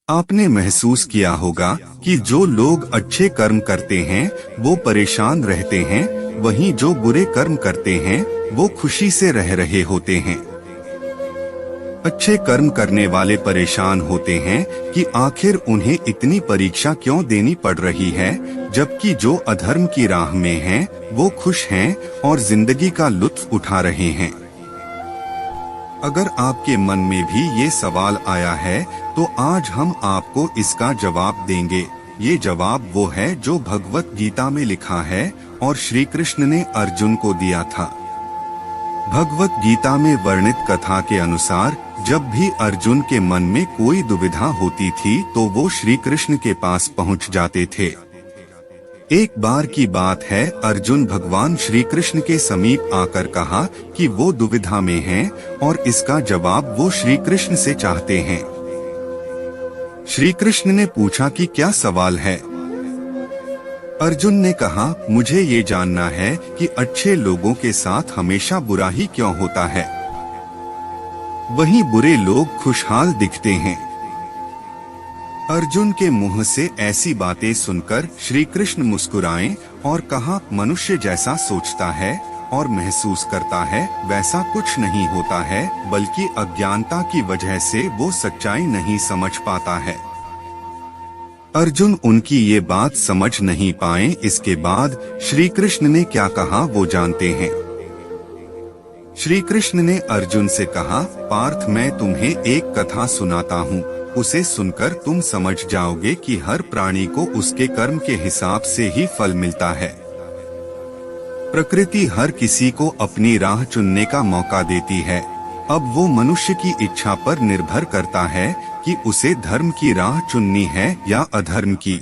आपने महसूस किया होगा कि जो लोग अच्छे कर्म करते हैं वो परेशान रहते हैं, वहीं जो बुरे कर्म करते हैं वो खुशी से रह रहे होते हैं। अच्छे कर्म करने वाले परेशान होते हैं कि आखिर उन्हें इतनी परीक्षा क्यों देनी पड़ रही है, जबकि जो अधर्म की राह में हैं वो खुश हैं और जिंदगी का लुत्फ उठा रहे हैं। अगर आपके मन में भी ये सवाल आया है तो आज हम आपको इसका जवाब देंगे। ये जवाब वो है जो भगवत गीता में लिखा है और श्री कृष्ण ने अर्जुन को दिया था। भगवत गीता में वर्णित कथा के अनुसार जब भी अर्जुन के मन में कोई दुविधा होती थी तो वो श्री कृष्ण के पास पहुंच जाते थे। एक बार की बात है, अर्जुन भगवान श्री कृष्ण के समीप आकर कहा कि वो दुविधा में हैं और इसका जवाब वो श्री कृष्ण से चाहते हैं। श्री कृष्ण ने पूछा कि क्या सवाल है। अर्जुन ने कहा, मुझे ये जानना है कि अच्छे लोगों के साथ हमेशा बुरा ही क्यों होता है, वहीं बुरे लोग खुशहाल दिखते हैं। अर्जुन के मुंह से ऐसी बातें सुनकर श्री कृष्ण मुस्कुराए और कहा, मनुष्य जैसा सोचता है और महसूस करता है वैसा कुछ नहीं होता है, बल्कि अज्ञानता की वजह से वो सच्चाई नहीं समझ पाता है। अर्जुन उनकी ये बात समझ नहीं पाए। इसके बाद श्री कृष्ण ने क्या कहा वो जानते हैं। श्री कृष्ण ने अर्जुन से कहा, पार्थ मैं तुम्हें एक कथा सुनाता हूँ, उसे सुनकर तुम समझ जाओगे कि हर प्राणी को उसके कर्म के हिसाब से ही फल मिलता है। प्रकृति हर किसी को अपनी राह चुनने का मौका देती है। अब वो मनुष्य की इच्छा पर निर्भर करता है कि उसे धर्म की राह चुननी है या अधर्म की।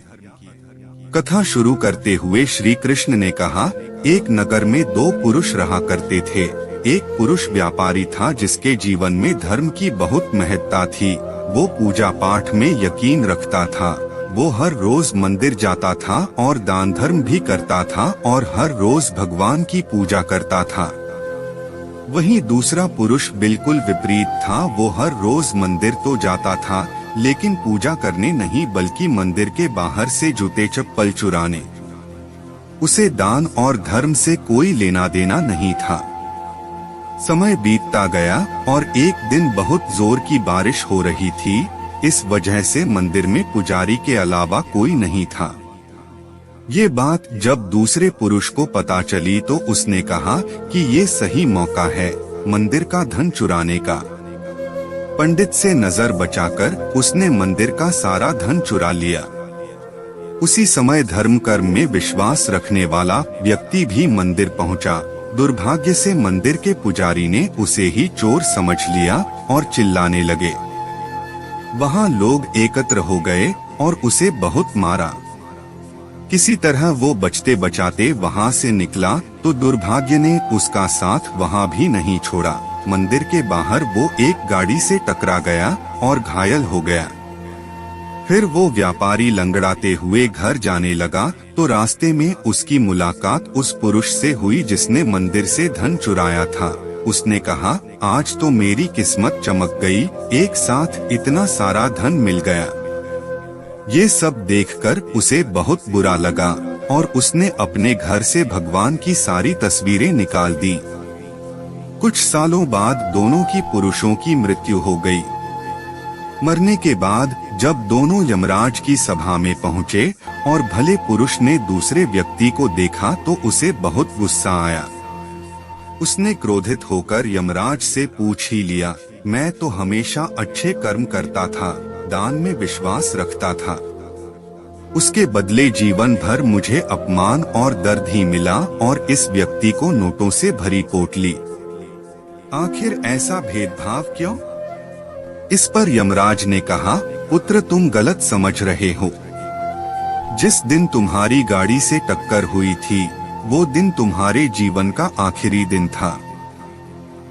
कथा शुरू करते हुए श्री कृष्ण ने कहा, एक नगर में दो पुरुष रहा करते थे। एक पुरुष व्यापारी था जिसके जीवन में धर्म की बहुत महत्ता थी। वो पूजा पाठ में यकीन रखता था। वो हर रोज मंदिर जाता था और दान धर्म भी करता था और हर रोज भगवान की पूजा करता था। वहीं दूसरा पुरुष बिल्कुल विपरीत था। वो हर रोज मंदिर तो जाता था लेकिन पूजा करने नहीं, बल्कि मंदिर के बाहर से जूते चप्पल चुराने। उसे दान और धर्म से कोई लेना देना नहीं था। समय बीतता गया और एक दिन बहुत जोर की बारिश हो रही थी। इस वजह से मंदिर में पुजारी के अलावा कोई नहीं था। ये बात जब दूसरे पुरुष को पता चली तो उसने कहा कि ये सही मौका है मंदिर का धन चुराने का। पंडित से नजर बचाकर उसने मंदिर का सारा धन चुरा लिया। उसी समय धर्म कर्म में विश्वास रखने वाला व्यक्ति भी मंदिर पहुंचा। दुर्भाग्य से मंदिर के पुजारी ने उसे ही चोर समझ लिया और चिल्लाने लगे। वहां लोग एकत्र हो गए और उसे बहुत मारा। किसी तरह वो बचते बचाते वहां से निकला तो दुर्भाग्य ने उसका साथ वहां भी नहीं छोड़ा। मंदिर के बाहर वो एक गाड़ी से टकरा गया और घायल हो गया। फिर वो व्यापारी लंगड़ाते हुए घर जाने लगा तो रास्ते में उसकी मुलाकात उस पुरुष से हुई जिसने मंदिर से धन चुराया था। उसने कहा, आज तो मेरी किस्मत चमक गई, एक साथ इतना सारा धन मिल गया। ये सब देखकर उसे बहुत बुरा लगा और उसने अपने घर से भगवान की सारी तस्वीरें निकाल दी। कुछ सालों बाद दोनों की पुरुषों की मृत्यु हो गई। मरने के बाद जब दोनों यमराज की सभा में पहुँचे और भले पुरुष ने दूसरे व्यक्ति को देखा तो उसे बहुत गुस्सा आया। उसने क्रोधित होकर यमराज से पूछ ही लिया, मैं तो हमेशा अच्छे कर्म करता था, दान में विश्वास रखता था, उसके बदले जीवन भर मुझे अपमान और दर्द ही मिला और इस व्यक्ति को नोटों से भरी पोटली। आखिर ऐसा भेदभाव क्यों? इस पर यमराज ने कहा, पुत्र तुम गलत समझ रहे हो। जिस दिन तुम्हारी गाड़ी से टक्कर हुई थी वो दिन तुम्हारे जीवन का आखिरी दिन था,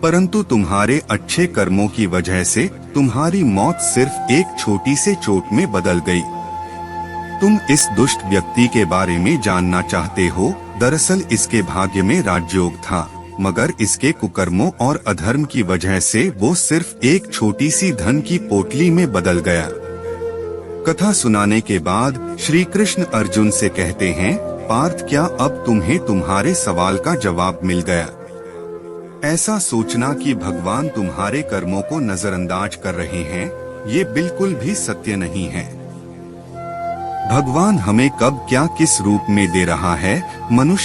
परंतु तुम्हारे अच्छे कर्मों की वजह से तुम्हारी मौत सिर्फ एक छोटी से चोट में बदल गई। तुम इस दुष्ट व्यक्ति के बारे में जानना चाहते हो। दरअसल इसके भाग्य में राजयोग था, मगर इसके कुकर्मों और अधर्म की वजह से वो सिर्फ एक छोटी सी धन की पोटली में बदल गया। कथा सुनाने के बाद श्री कृष्ण अर्जुन से कहते हैं, पार्थ, क्या अब तुम्हें तुम्हारे सवाल का जवाब मिल गया? ऐसा सोचना कि भगवान तुम्हारे कर्मों को नजरअंदाज कर रहे हैं, ये बिल्कुल भी सत्य नहीं है। भगवान हमें कब क्या किस रूप में दे रहा है, मनुष्य